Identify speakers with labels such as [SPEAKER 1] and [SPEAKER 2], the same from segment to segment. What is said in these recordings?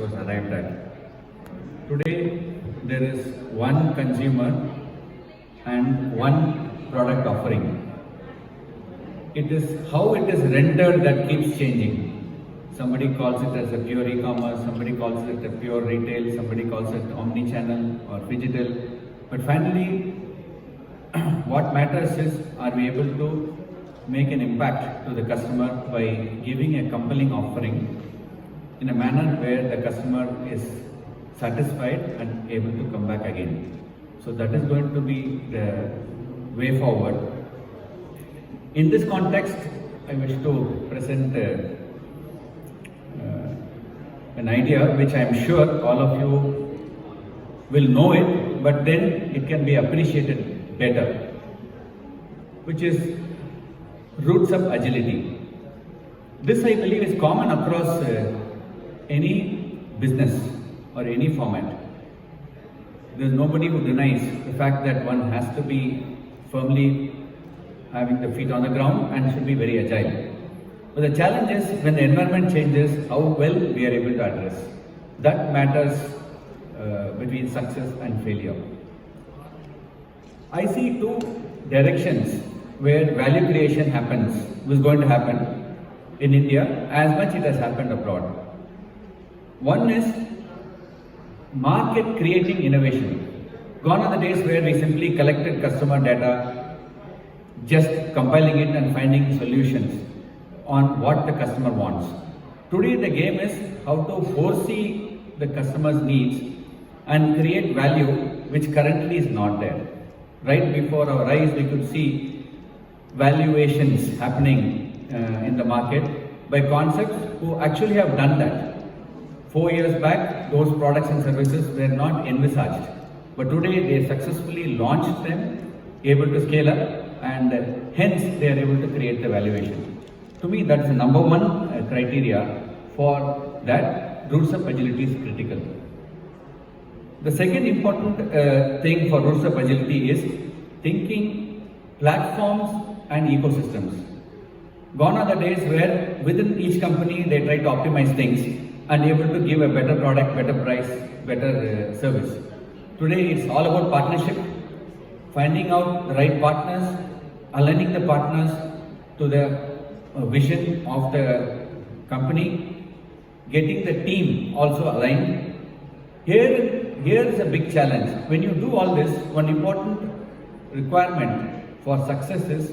[SPEAKER 1] was arrived at. Today, there is one consumer and one product offering. It is how it is rendered that keeps changing. Somebody calls it as a pure e-commerce, somebody calls it a pure retail, somebody calls it omni-channel or Phygital. But finally, what matters is, are we able to make an impact to the customer by giving a compelling offering in a manner where the customer is satisfied and able to come back again. So that is going to be the way forward. In this context, I wish to present an idea which I am sure all of you will know it, but then it can be appreciated better, which is roots of agility. This, I believe, is common across any business or any format. There is nobody who denies the fact that one has to be firmly having the feet on the ground and should be very agile. But the challenge is when the environment changes, how well we are able to address. That matters between success and failure. I see two directions where value creation is going to happen in India as much it has happened abroad. One is market creating innovation. Gone are the days where we simply collected customer data, just compiling it and finding solutions on what the customer wants. Today the game is how to foresee the customer's needs and create value which currently is not there. Right before our eyes we could see valuations happening in the market by concepts who actually have done that. 4 years back, those products and services were not envisaged. But today they successfully launched them, able to scale up, and hence they are able to create the valuation. To me, that is the number one criteria for that. Roots of agility is critical. The second important thing for roots of agility is thinking platforms and ecosystems. Gone are the days where within each company they try to optimize things and able to give a better product, better price, better service. Today it's all about partnership, finding out the right partners, aligning the partners to the vision of the company, getting the team also aligned. Here is a big challenge. When you do all this, one important requirement for success is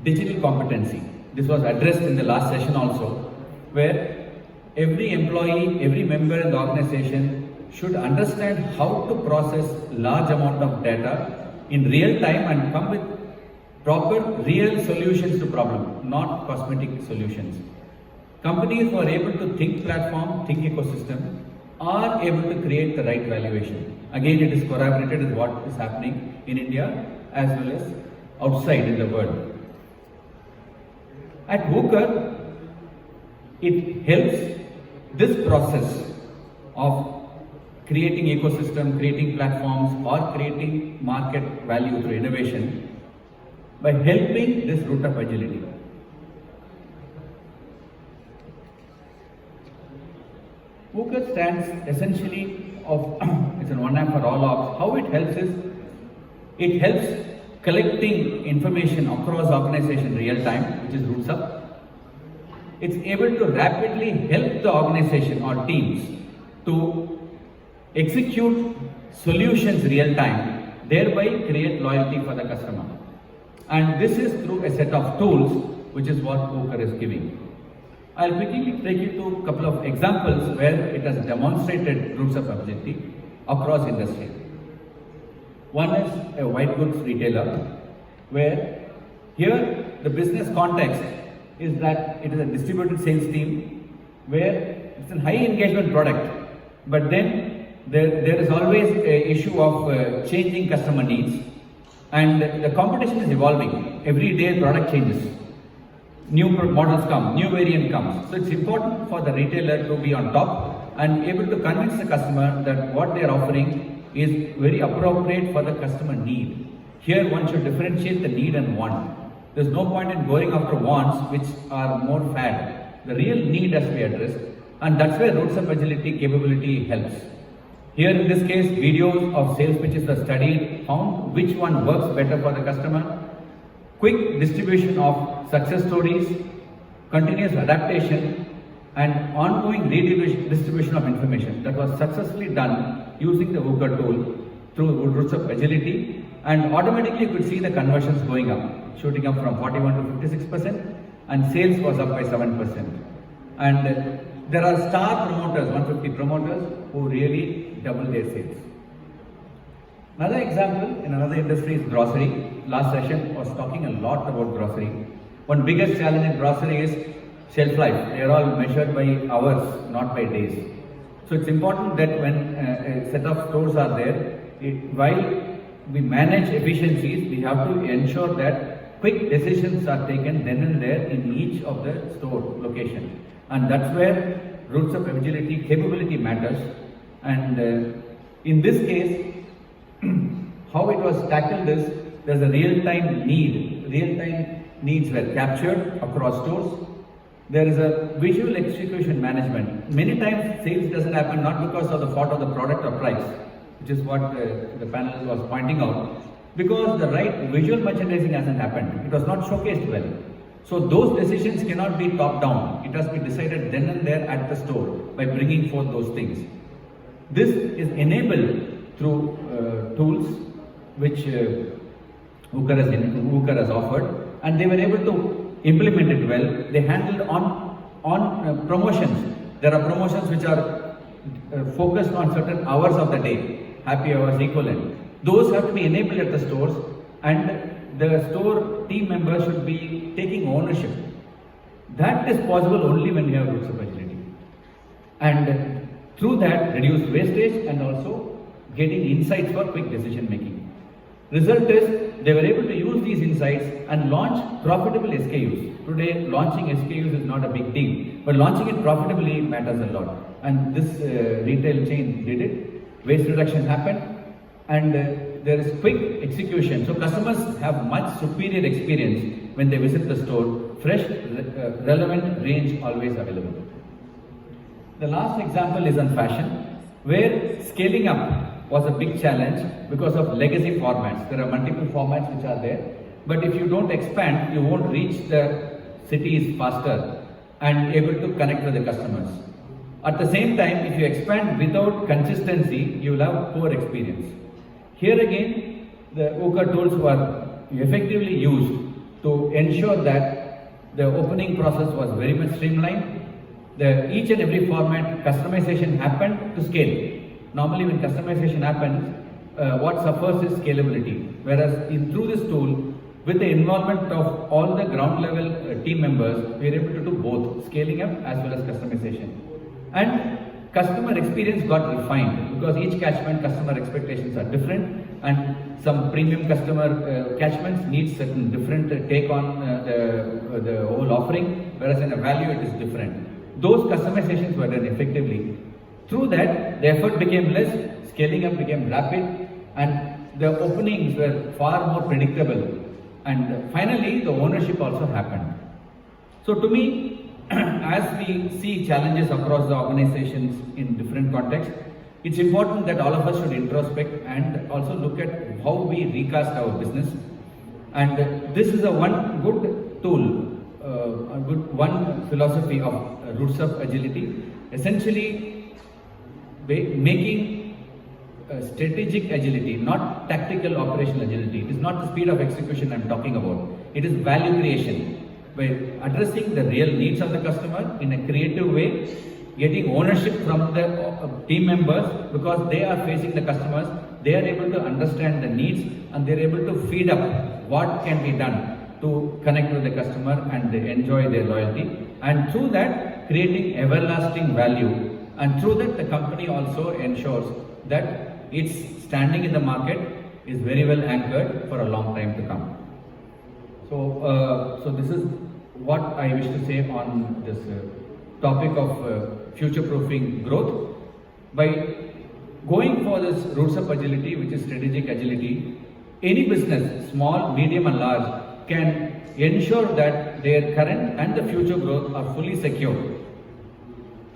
[SPEAKER 1] digital competency. This was addressed in the last session also, where every employee, every member in the organization should understand how to process large amount of data in real time and come with proper real solutions to problem, not cosmetic solutions. Companies who are able to think platform, think ecosystem, are able to create the right valuation. Again, it is corroborated with what is happening in India as well as outside in the world. At Hooker, it helps this process of creating ecosystem, creating platforms, or creating market value through innovation by helping this root of agility. Hooker stands essentially of it's an one app for all ops. How it helps is it helps collecting information across organization real time, which is roots up. It's able to rapidly help the organization or teams to execute solutions real time, thereby create loyalty for the customer. And this is through a set of tools, which is what Hooker is giving. I'll quickly take you to a couple of examples where it has demonstrated roots of agility across industry. One is a white goods retailer, where here the business context is that it is a distributed sales team where it's a high engagement product, but then there is always an issue of changing customer needs, and the competition is evolving. Every day product changes, new models come, new variant comes. So it's important for the retailer to be on top and able to convince the customer that what they are offering is very appropriate for the customer need. Here one should differentiate the need and want. There's no point in going after wants which are more fad. The real need has to be addressed, And that's where roots of agility capability helps. Here in this case, videos of sales pitches were studied, found which one works better for the customer, quick distribution of success stories, continuous adaptation, and ongoing redistribution of information that was successfully done using the VUCA tool through roots of agility, and automatically you could see the conversions going up, shooting up from 41 to 56%, and sales was up by 7%. And there are star promoters, 150 promoters, who really double their sales. Another example in another industry is grocery. Last session was talking a lot about grocery. One biggest challenge in grocery is shelf life. They are all measured by hours, not by days. So it's important that when a set of stores are there, while we manage efficiencies, we have to ensure that quick decisions are taken then and there in each of the store location. And that's where roots of agility capability matters. And in this case, how it was tackled is there's a real-time need. Real-time needs were captured across stores. There is a visual execution management. Many times sales doesn't happen not because of the fault of the product or price, which is what the panel was pointing out, because the right visual merchandising hasn't happened. It was not showcased well. So those decisions cannot be top down. It has to be decided then and there at the store by bringing forth those things. This is enabled through tools which VUCA has offered, and they were able to implement it well. They handled on promotions. There are promotions which are focused on certain hours of the day, happy hours equivalent. Those have to be enabled at the stores, and the store team members should be taking ownership. That is possible only when you have roots of agility. And through that, reduce wastage and also getting insights for quick decision making. Result is, they were able to use these insights and launch profitable SKUs. Today, launching SKUs is not a big deal, but launching it profitably matters a lot. And this retail chain did it. Waste reduction happened, and there is quick execution. So customers have much superior experience when they visit the store. Fresh, relevant range always available. The last example is on fashion, where scaling up was a big challenge because of legacy formats. There are multiple formats which are there, but if you don't expand, you won't reach the cities faster and able to connect with the customers. At the same time, if you expand without consistency, you will have poor experience. Here again, the VUCA tools were effectively used to ensure that the opening process was very much streamlined. Each and every format customization happened to scale. Normally when customization happens, what suffers is scalability. Whereas through this tool, with the involvement of all the ground level team members, we are able to do both scaling up as well as customization. And customer experience got refined because each catchment customer expectations are different, and some premium customer catchments need certain different take on the whole offering, whereas in a value it is different. Those customizations were done effectively. Through that, the effort became less, scaling up became rapid, and the openings were far more predictable. And finally, the ownership also happened. So to me, as we see challenges across the organizations in different contexts, it's important that all of us should introspect and also look at how we recast our business. And this is a one good tool, one philosophy of roots of agility, essentially making strategic agility, not tactical operational agility. It is not the speed of execution I'm talking about. It is value creation, by addressing the real needs of the customer in a creative way, getting ownership from the team members because they are facing the customers, they are able to understand the needs, and they are able to feed up what can be done to connect with the customer and they enjoy their loyalty. And through that, creating everlasting value. And through that, the company also ensures that its standing in the market is very well anchored for a long time to come. So this is what I wish to say on this topic of future-proofing growth. By going for this roots of agility, which is strategic agility, any business, small, medium and large, can ensure that their current and the future growth are fully secured.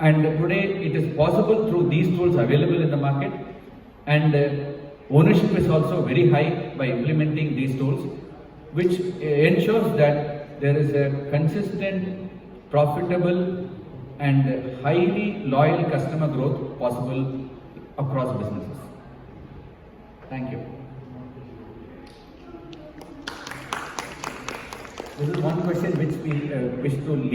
[SPEAKER 1] And today it is possible through these tools available in the market, and ownership is also very high by implementing these tools, which ensures that there is a consistent, profitable and highly loyal customer growth possible across businesses. Thank you. This is one question which we wish to leave.